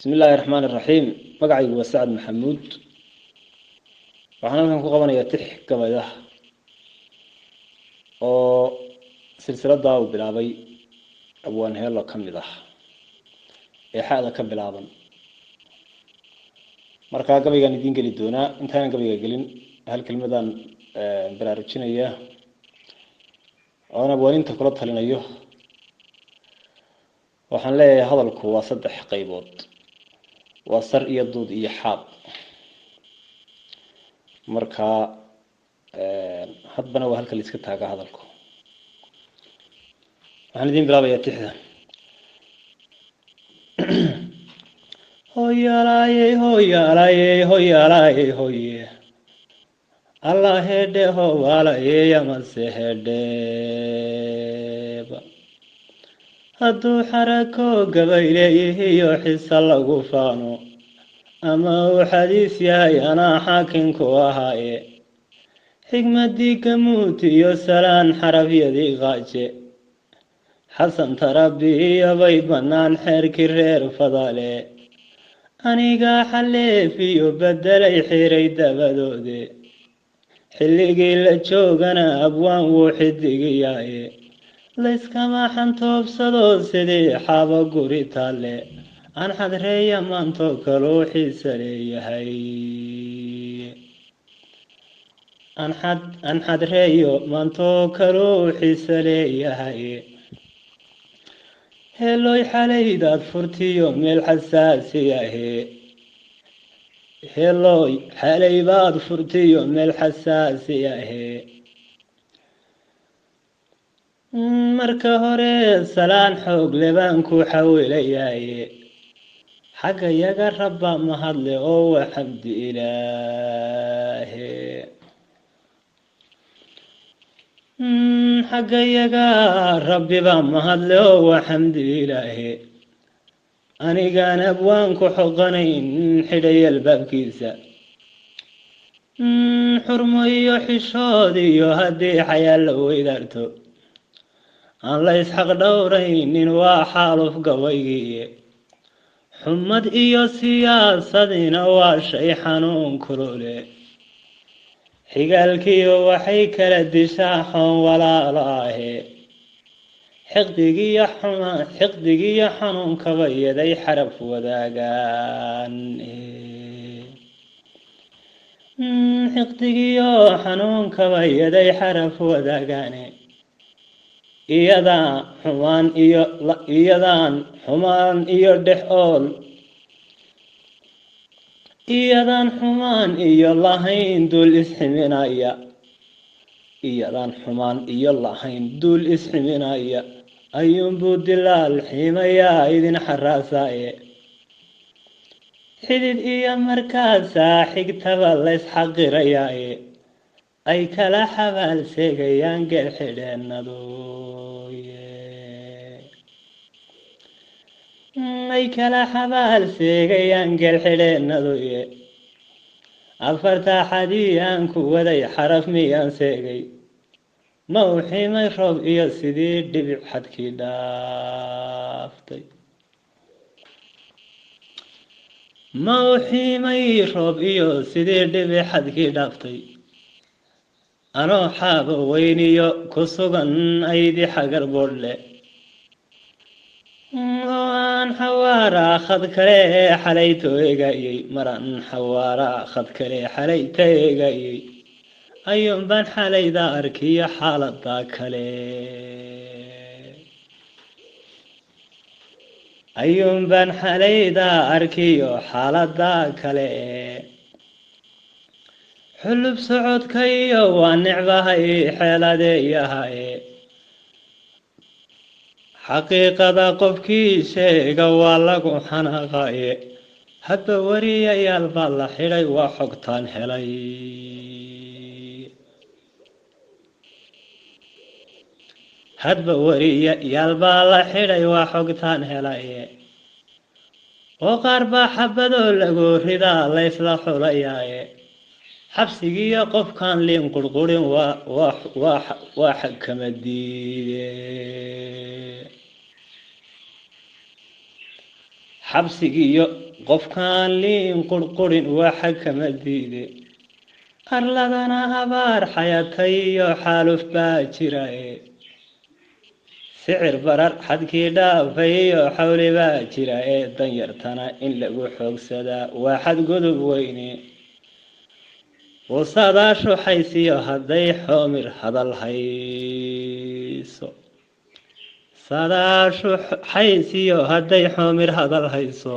بسم الله الرحمن الرحيم مقعي وسعد محمود waxaan halkan ku qabanayaa tix gabayda oo silsilada uu bilaabay abwaan heelo kamid ah ee xaada ka bilaaban marka gabaygan idin gali doona intaan gabayga galin hal kelmadan baraarujinaya oo abwaaninta kula talinayo waxaan leeyahay hadalku waa saddex qaybood waa sar iyo dood iyo xaab marka hadbana waa halka la iska taaga hadalku waxaan idin bilaabayaa tixda hoyalaayey hoyalaayey hoyalaayey hoye allah hedhe howaalaayey amase hedheeba hadduu xarako gabayleeyihiyo xisa lagu faano ama uu xadiis yahay anaa xaakinku ahaaye xigmadii gamuuti iyo salaan xarabyadii qaaje xasan tarabi iyo bay bannaan xeerkii reer fadale anigaa xaleef iyo beddelay xiray dabadoode xilligii la joogana abwaan wuu xidigiyaaye layskama xantoobsado sidii xaabo guri taale aan xadreeya maanto kaloo xiisa leeyahay aan xadreeyo maanto kaloo xiisa leeyahay heeloy xalaydaad furtiyo meel xasaasi ahe heeloy xalaybaad furtiyo meel xasaasi ahe marka hore salaan xoog lebaan ku xawilayaye xagga yaga rabba mahadle oo waa xamdi ilaahe xagga yaga rabbiba mahadle oo waa xamdi ilaahe anigaan abwaan ku xoqanayn xidhay albaabkiisa xurmo iyo xishood iyo haddii xayaa la weydaarto aan la isxaq dhowraynin waa xaaluf gabaygiiye xumad iyo siyaasadina waa shay xanuun kulule xigaalkiyo waxay kala dishaa xoon walaalo ahe xiqdigiyo xanuunkaba yaday xaraf wadaagaan xiqdigiyo xanuunkaba yaday xaraf wadaagaane iyadaan xumaan iyo dhex ool iyadaan xumaan iyo lahayn duul isximinaya iyadaan xumaan iyo lahayn duul isximinaya ayuunbuu dilaal xiimayaa idin xaraasaye xidid iyo markaasaa xigtaba laysxaqirayaye ay kala xabaal seegayaan geel xidheenadu ay kala xabaal seegayaan geel xidheenaduye afarta xadiyaan ku waday xaraf miyaan seegay ma u ximay roob iyo sidii dhibic xadkii dhaaftay ma u ximay roob iyo sidii dhibic xadkii dhaaftay anoo xaabo weyniyo ku sugan aydi xagar boodhle oo aan xawaaraa khad kale xalay toegayey maraan xawaaraa khad kale xalay taegayey ayuunbaan xalayda arkiyo xaalada kale ayuunbaan xalayda arkiyo xaalada kale xulub socodkayo waa necbahay xeeladeeyahaye xaqiiqada qofkii sheega waa lagu xanaaqaye hadba wariyayaal baa la xidhay waa xogtaan helay hadba wariyayaal baa la xidhay waa xogtaan helaye oo qaar baa xabadoo lagu ridaa laysla xulayaye xabsigiiyo qofkaan liin qurqurin waa xakamadii xabsigiyo qofkaan liin qurqurin waxa kama diide arladana abaar xayatay iyo xaaluf baa jira sicir barar xadkii dhaafay iyo xawli baa jira danyartana in lagu xoogsadaa waa xadgudub weyne wasadaashu xaysiyo hadday xoomir hadal hayso sadaashu xaysiyo hadday xoomir hadal hayso